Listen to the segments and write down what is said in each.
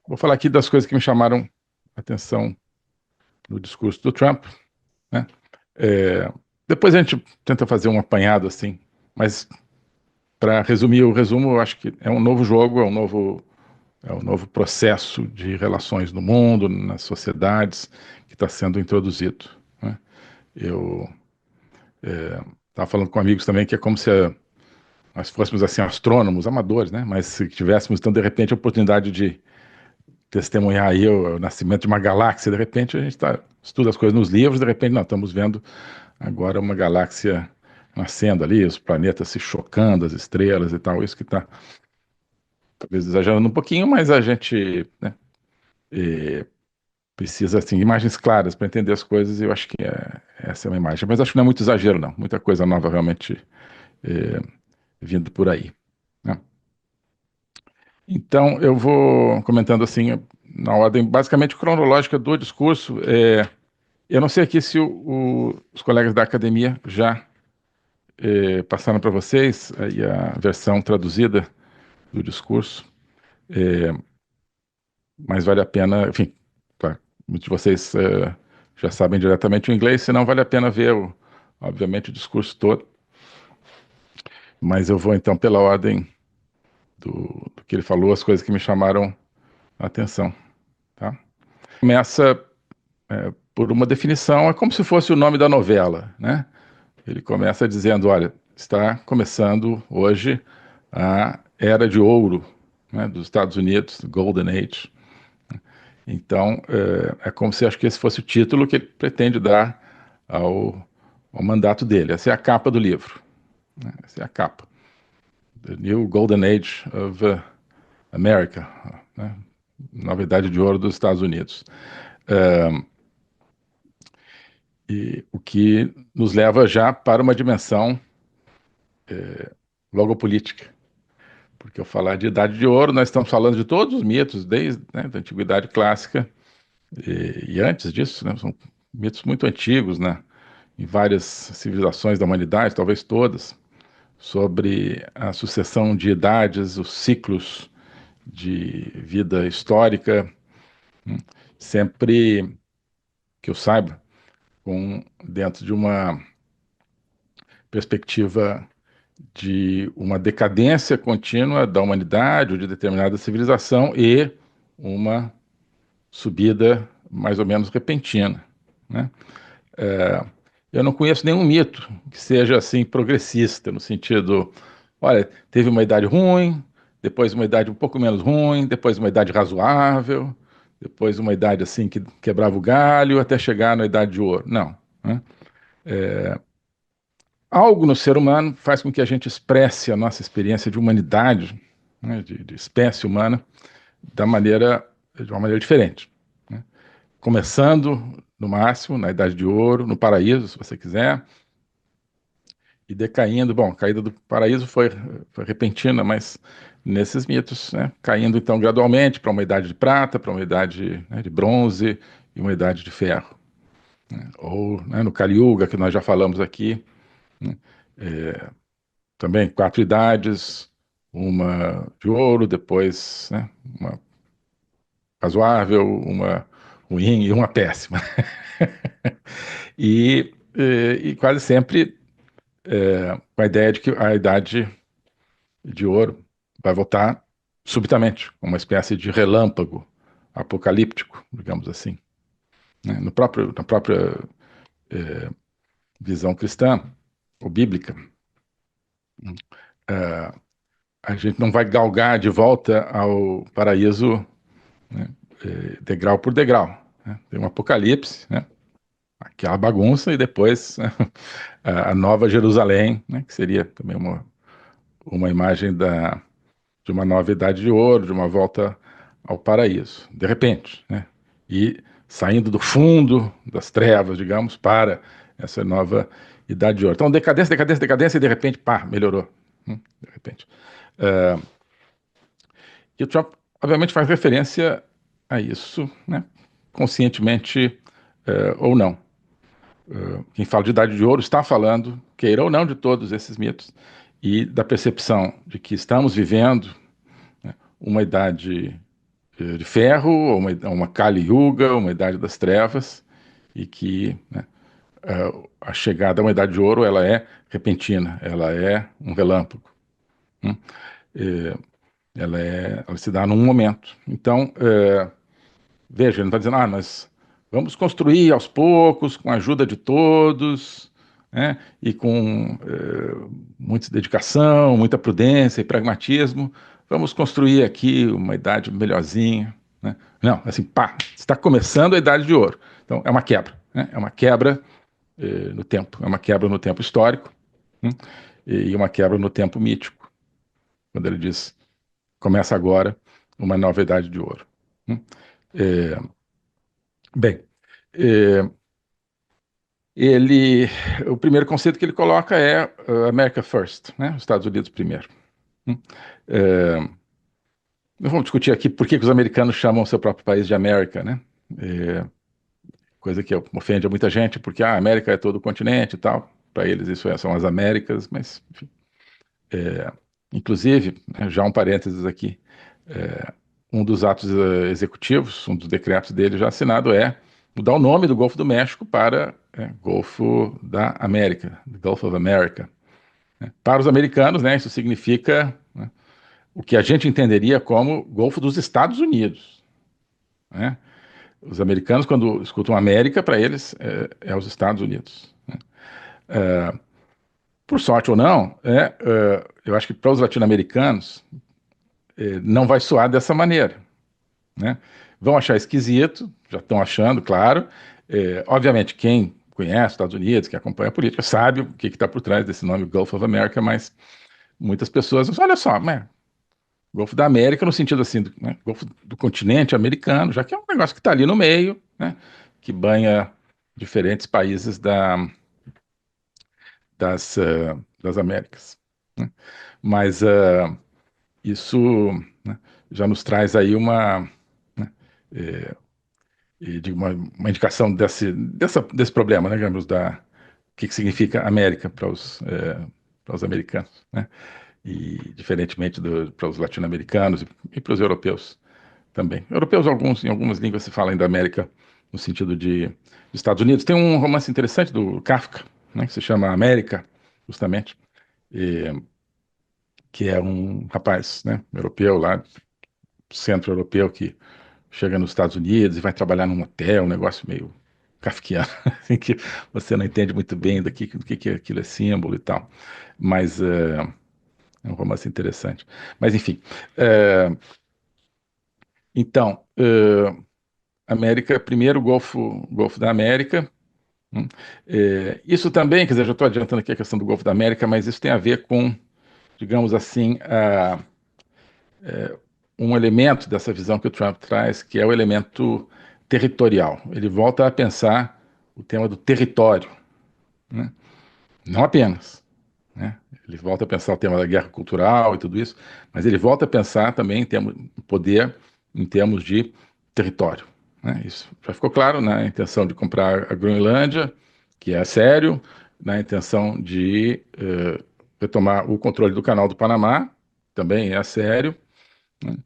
Vou falar aqui das coisas que me chamaram a atenção no discurso do Trump, né? É, Depois a gente tenta fazer um apanhado assim, mas para resumir o resumo, eu acho que é um novo jogo, é um novo processo de relações no mundo, nas sociedades, que está sendo introduzido, né? Eu estava falando com amigos também que é como se nós fôssemos assim astrônomos, amadores, né? Mas se tivéssemos então de repente a oportunidade de testemunhar aí o nascimento de uma galáxia, de repente a gente estuda as coisas nos livros, de repente nós estamos vendo agora uma galáxia nascendo ali, os planetas se chocando, as estrelas e tal, isso que está talvez exagerando um pouquinho, mas a gente, né, precisa, assim, imagens claras para entender as coisas, e eu acho que essa é uma imagem. Mas acho que não é muito exagero, não. Muita coisa nova realmente é, vindo por aí, né? Então, eu vou comentando assim, na ordem basicamente cronológica do discurso. Eu não sei aqui se os colegas da academia já passaram para vocês aí a versão traduzida do discurso, mas vale a pena, enfim, claro, muitos de vocês já sabem diretamente o inglês, senão vale a pena ver, obviamente, o discurso todo, mas eu vou então pela ordem do que ele falou, as coisas que me chamaram a atenção, tá? Começa por uma definição, é como se fosse o nome da novela, né? Ele começa dizendo, olha, está começando hoje a Era de Ouro, né, dos Estados Unidos, Golden Age. Então, é como se acho que esse fosse o título que ele pretende dar ao mandato dele. Essa é a capa do livro, né? Essa é a capa. The New Golden Age of America, né? Nova Idade de Ouro dos Estados Unidos. E o que nos leva já para uma dimensão logopolítica. Porque ao falar de Idade de Ouro, nós estamos falando de todos os mitos, desde, né, da Antiguidade Clássica e antes disso, né, são mitos muito antigos, né, em várias civilizações da humanidade, talvez todas, sobre a sucessão de idades, os ciclos de vida histórica, sempre que eu saiba, dentro de uma perspectiva de uma decadência contínua da humanidade ou de determinada civilização e uma subida mais ou menos repentina, né? Eu não conheço nenhum mito que seja assim progressista, no sentido, olha, teve uma idade ruim, depois uma idade um pouco menos ruim, depois uma idade razoável, depois uma idade assim que quebrava o galho, até chegar na idade de ouro. Não, né? Algo no ser humano faz com que a gente expresse a nossa experiência de humanidade, né, de espécie humana, de uma maneira diferente, né? Começando, no máximo, na Idade de Ouro, no paraíso, se você quiser, e decaindo. Bom, a caída do paraíso foi repentina, mas nesses mitos, né, caindo então gradualmente para uma idade de prata, para uma idade, né, de bronze e uma idade de ferro. Ou, né, no Kali Yuga, que nós já falamos aqui, também quatro idades, uma de ouro, depois, né, uma razoável, uma ruim e uma péssima. E quase sempre com a ideia de que a idade de ouro vai voltar subitamente, como uma espécie de relâmpago apocalíptico, digamos assim, né? Na própria visão cristã ou bíblica, a gente não vai galgar de volta ao paraíso, né, degrau por degrau, né? Tem um apocalipse, né? Aquela bagunça, e depois, né, a Nova Jerusalém, né, que seria também uma imagem de uma nova idade de ouro, de uma volta ao paraíso, de repente, né? E saindo do fundo das trevas, digamos, para essa nova idade de ouro. Então, decadência, decadência, decadência, e de repente, pá, melhorou. De repente. E o Trump, obviamente, faz referência a isso, né? Conscientemente ou não. Quem fala de idade de ouro está falando, queira ou não, de todos esses mitos e da percepção de que estamos vivendo uma idade de ferro, ou uma Kali Yuga, uma idade das trevas, e que, né, a chegada a uma idade de ouro ela é repentina, ela é um relâmpago. Hum? É, ela se dá num momento. Então, veja, ele não está dizendo, nós vamos construir aos poucos, com a ajuda de todos, né, e com muita dedicação, muita prudência e pragmatismo, vamos construir aqui uma idade melhorzinha, né? Não, assim, pá, está começando a idade de ouro. Então, é uma quebra, né? É uma quebra no tempo, é uma quebra no tempo histórico, né? E uma quebra no tempo mítico, quando ele diz, começa agora uma nova idade de ouro. Né? É, bem, é, ele, o primeiro conceito que ele coloca é America First, né? Os Estados Unidos primeiro. É, não vamos discutir aqui por que os americanos chamam o seu próprio país de América, né? É, coisa que ofende a muita gente, porque a América é todo o continente e tal. Para eles isso são as Américas, mas, enfim. Inclusive, né, já um parênteses aqui, um dos atos executivos, um dos decretos dele já assinado é mudar o nome do Golfo do México para Golfo da América, Gulf of America. Para os americanos, né, isso significa, né, o que a gente entenderia como Golfo dos Estados Unidos. Né? Os americanos, quando escutam América, para eles é os Estados Unidos. Né? Por sorte ou não, eu acho que para os latino-americanos não vai soar dessa maneira. Né? Vão achar esquisito, já estão achando, claro. Obviamente, quem conhece os Estados Unidos, que acompanha a política, sabe o que está por trás desse nome Gulf of America, mas muitas pessoas dizem, olha só, né? Golfo da América no sentido assim, né, Golfo do continente americano, já que é um negócio que está ali no meio, né, que banha diferentes países das Américas. Né? Mas isso, né, já nos traz aí né, uma indicação desse problema, né, digamos, o que significa América para os americanos, né? E diferentemente para os latino-americanos e para os europeus também. Europeus, em algumas línguas se fala ainda América no sentido de Estados Unidos. Tem um romance interessante do Kafka, né, que se chama América, justamente, e, que é um rapaz, né, europeu lá, centro-europeu, que chega nos Estados Unidos e vai trabalhar num hotel, um negócio meio kafkiano, assim, que você não entende muito bem do que aquilo é símbolo e tal. Mas é um romance interessante. Mas, enfim. Então, América, primeiro Golfo da América. Isso também, quer dizer, já estou adiantando aqui a questão do Golfo da América, mas isso tem a ver com, digamos assim, um elemento dessa visão que o Trump traz, que é o elemento territorial. Ele volta a pensar o tema do território, né? Não apenas, né? Ele volta a pensar o tema da guerra cultural e tudo isso, mas ele volta a pensar também em termos de poder, em termos de território. Né? Isso já ficou claro na intenção de comprar a Groenlândia, que é sério, na intenção de retomar o controle do Canal do Panamá, também é sério. Né?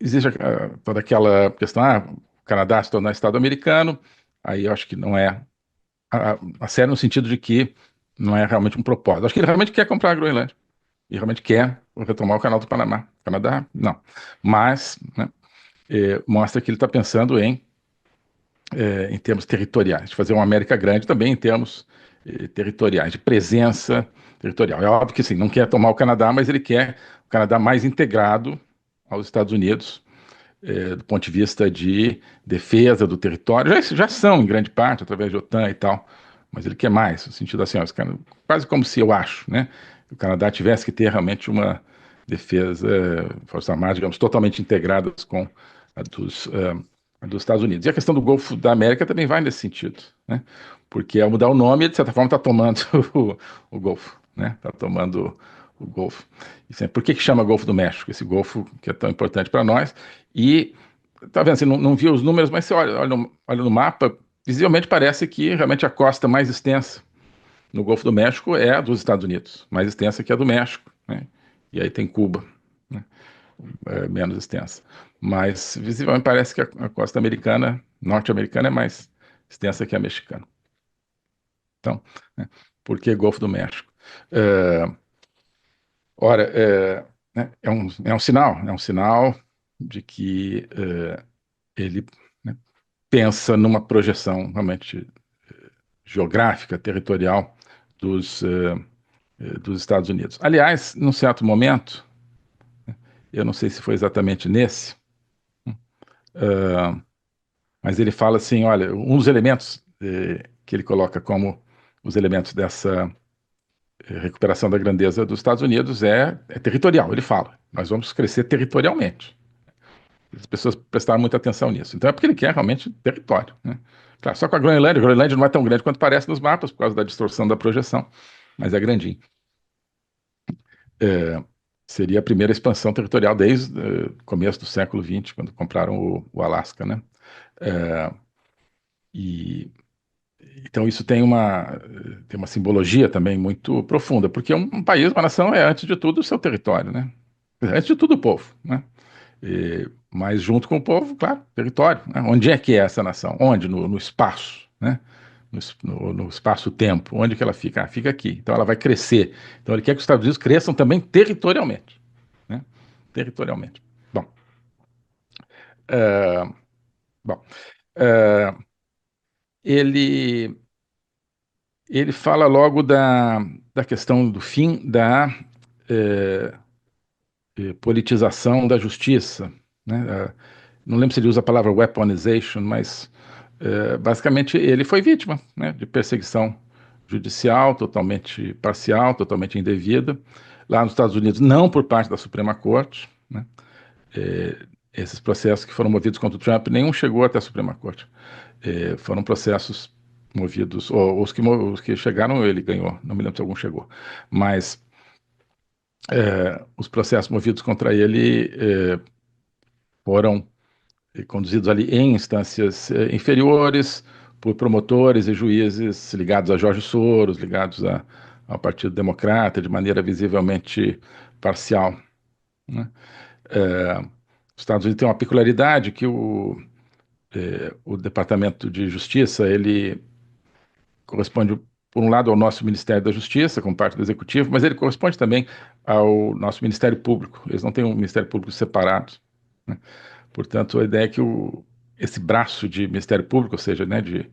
Existe toda aquela questão, o Canadá se tornar Estado americano, aí eu acho que não é a sério no sentido de que não é realmente um propósito. Acho que ele realmente quer comprar a Groenlândia. E realmente quer retomar o Canal do Panamá. Canadá, não. Mas, né, mostra que ele está pensando em termos territoriais, de fazer uma América grande também em termos territoriais, de presença territorial. É óbvio que sim, não quer tomar o Canadá, mas ele quer o Canadá mais integrado aos Estados Unidos, do ponto de vista de defesa do território. Já são, em grande parte, através de OTAN e tal, mas ele quer mais, no sentido assim, quase como se eu acho, né, o Canadá tivesse que ter realmente uma defesa, forças armadas, digamos, totalmente integradas com a dos Estados Unidos. E a questão do Golfo da América também vai nesse sentido, né, porque ao mudar o nome, de certa forma, está tomando o Golfo, né, está tomando o Golfo. Por que chama Golfo do México, esse Golfo que é tão importante para nós? E, tá vendo, você não viu os números, mas você olha no mapa, visivelmente parece que realmente a costa mais extensa no Golfo do México é a dos Estados Unidos, mais extensa que a do México, né? E aí tem Cuba, né? menos extensa. Mas, visivelmente, parece que a costa americana, norte-americana, é mais extensa que a mexicana. Então, né, por que Golfo do México? É, ora, né, é um sinal de que ele, né, pensa numa projeção realmente geográfica, territorial dos Estados Unidos. Aliás, num certo momento, eu não sei se foi exatamente nesse, mas ele fala assim, olha, um dos elementos que ele coloca como os elementos dessa recuperação da grandeza dos Estados Unidos é territorial, ele fala. Nós vamos crescer territorialmente. As pessoas prestaram muita atenção nisso. Então é porque ele quer realmente território, né? Claro, só com a Groenlândia não é tão grande quanto parece nos mapas, por causa da distorção da projeção, mas é grandinho. É, seria a primeira expansão territorial desde o começo do século XX, quando compraram o Alasca, né? É, e então isso tem uma simbologia também muito profunda, porque um país, uma nação é antes de tudo o seu território, né? Antes de tudo o povo, né? Mas junto com o povo, claro, território, né? Onde é que é essa nação? Onde? No espaço, né? No espaço-tempo. Onde que ela fica? Ah, fica aqui. Então ela vai crescer. Então ele quer que os Estados Unidos cresçam também territorialmente, né? Territorialmente. Bom, uh, bom uh, ele, ele fala logo da questão do fim da politização da justiça, né? Não lembro se ele usa a palavra weaponization, mas basicamente ele foi vítima, né, de perseguição judicial totalmente parcial, totalmente indevida, lá nos Estados Unidos, não por parte da Suprema Corte, né? Esses processos que foram movidos contra o Trump, nenhum chegou até a Suprema Corte. Foram processos movidos, ou os que chegaram, ele ganhou, não me lembro se algum chegou, mas os processos movidos contra ele foram conduzidos ali em instâncias inferiores por promotores e juízes ligados a Jorge Soros, ligados ao Partido Democrata, de maneira visivelmente parcial, né? Os Estados Unidos têm uma peculiaridade que o Departamento de Justiça, ele corresponde, por um lado, ao nosso Ministério da Justiça, como parte do Executivo, mas ele corresponde também ao nosso Ministério Público. Eles não têm um Ministério Público separado, né? Portanto, a ideia é que esse braço de Ministério Público, ou seja, né, de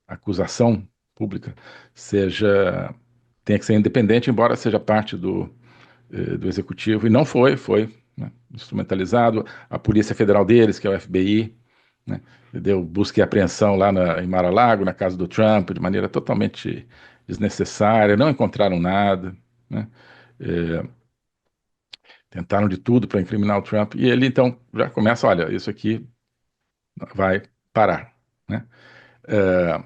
acusação pública, tenha que ser independente, embora seja parte do Executivo, e não foi, né, instrumentalizado. A Polícia Federal deles, que é o FBI, né, deu busca e apreensão lá em Mar-a-Lago, na casa do Trump, de maneira totalmente desnecessária, não encontraram nada, né? É, tentaram de tudo para incriminar o Trump, e ele então já começa, olha, isso aqui vai parar, né? É,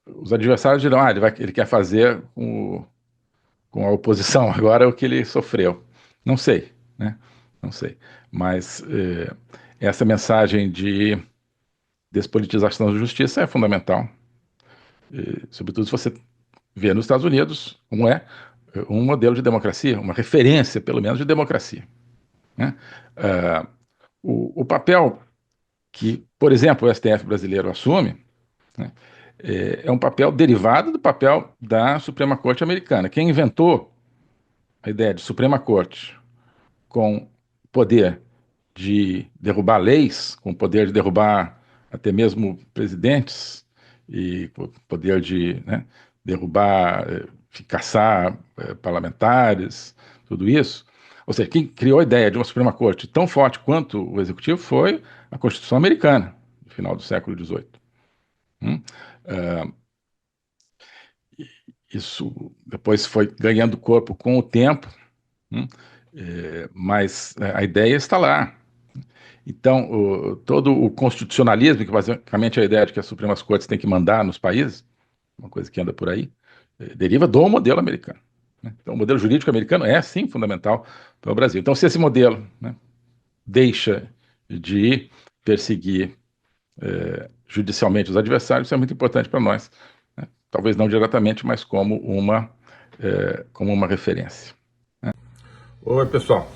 os adversários dirão, ele quer fazer com a oposição agora o que ele sofreu. Não sei, né? Não sei. Mas essa mensagem de despolitização da justiça é fundamental, sobretudo se você vê nos Estados Unidos como é um modelo de democracia, uma referência, pelo menos, de democracia, né? Uh, o papel que, por exemplo, o STF brasileiro assume, né, é um papel derivado do papel da Suprema Corte americana. Quem inventou a ideia de Suprema Corte com poder de derrubar leis, com poder de derrubar até mesmo presidentes, e poder de, né, derrubar, caçar parlamentares, tudo isso. Ou seja, quem criou a ideia de uma Suprema Corte tão forte quanto o Executivo foi a Constituição Americana, no final do século XVIII. Uh, Isso depois foi ganhando corpo com o tempo, mas a ideia está lá. Então, todo o constitucionalismo, que basicamente é a ideia de que as Supremas Cortes têm que mandar nos países, uma coisa que anda por aí, deriva do modelo americano, né? Então, o modelo jurídico americano é, sim, fundamental para o Brasil. Então, se esse modelo, né, deixa de perseguir judicialmente os adversários, isso é muito importante para nós, né? Talvez não diretamente, mas como uma referência. Oi, pessoal.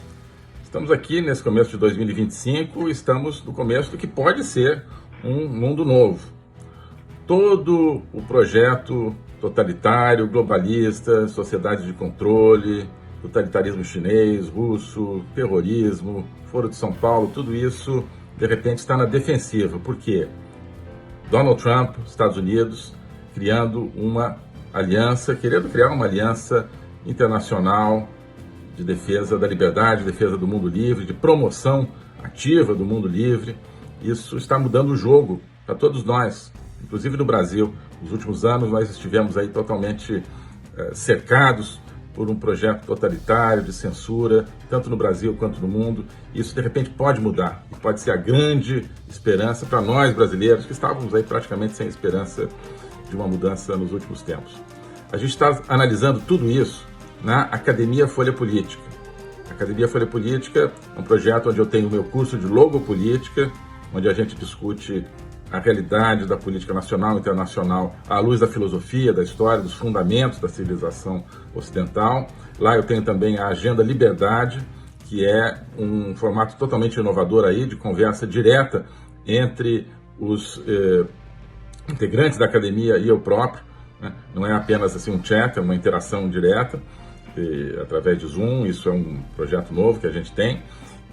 Estamos aqui nesse começo de 2025, estamos no começo do que pode ser um mundo novo. Todo o projeto totalitário, globalista, sociedade de controle, totalitarismo chinês, russo, terrorismo, Foro de São Paulo, tudo isso de repente está na defensiva. Por quê? Donald Trump, Estados Unidos, criando uma aliança, querendo criar uma aliança internacional de defesa da liberdade, de defesa do mundo livre, de promoção ativa do mundo livre. Isso está mudando o jogo para todos nós, inclusive no Brasil. Nos últimos anos nós estivemos aí totalmente cercados por um projeto totalitário de censura, tanto no Brasil quanto no mundo. Isso de repente pode mudar e pode ser a grande esperança para nós brasileiros que estávamos aí praticamente sem esperança de uma mudança nos últimos tempos. A gente está analisando tudo isso na Academia Folha Política. A Academia Folha Política é um projeto onde eu tenho o meu curso de logopolítica, onde a gente discute a realidade da política nacional e internacional à luz da filosofia, da história, dos fundamentos da civilização ocidental. Lá eu tenho também a Agenda Liberdade, que é um formato totalmente inovador aí, de conversa direta entre os integrantes da academia e eu próprio, né? Não é apenas assim um chat, é uma interação direta através de Zoom. Isso é um projeto novo que a gente tem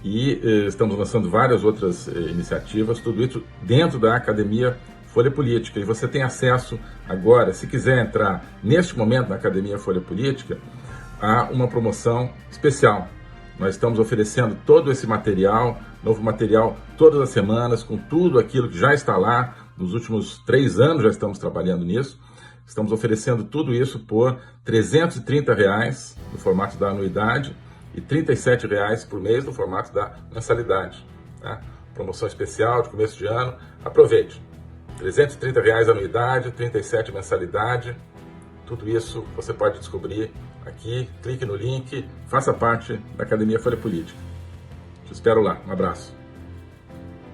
e estamos lançando várias outras iniciativas, tudo isso dentro da Academia Folha Política. E você tem acesso agora, se quiser entrar neste momento na Academia Folha Política, a uma promoção especial. Nós estamos oferecendo todo esse material, novo material todas as semanas, com tudo aquilo que já está lá. Nos últimos 3 anos já estamos trabalhando nisso. Estamos oferecendo tudo isso por R$ 330 no formato da anuidade e R$ 37 por mês no formato da mensalidade. Tá? Promoção especial de começo de ano. Aproveite. R$ 330 a anuidade, 37 mensalidade. Tudo isso você pode descobrir aqui. Clique no link, faça parte da Academia Folha Política. Te espero lá. Um abraço.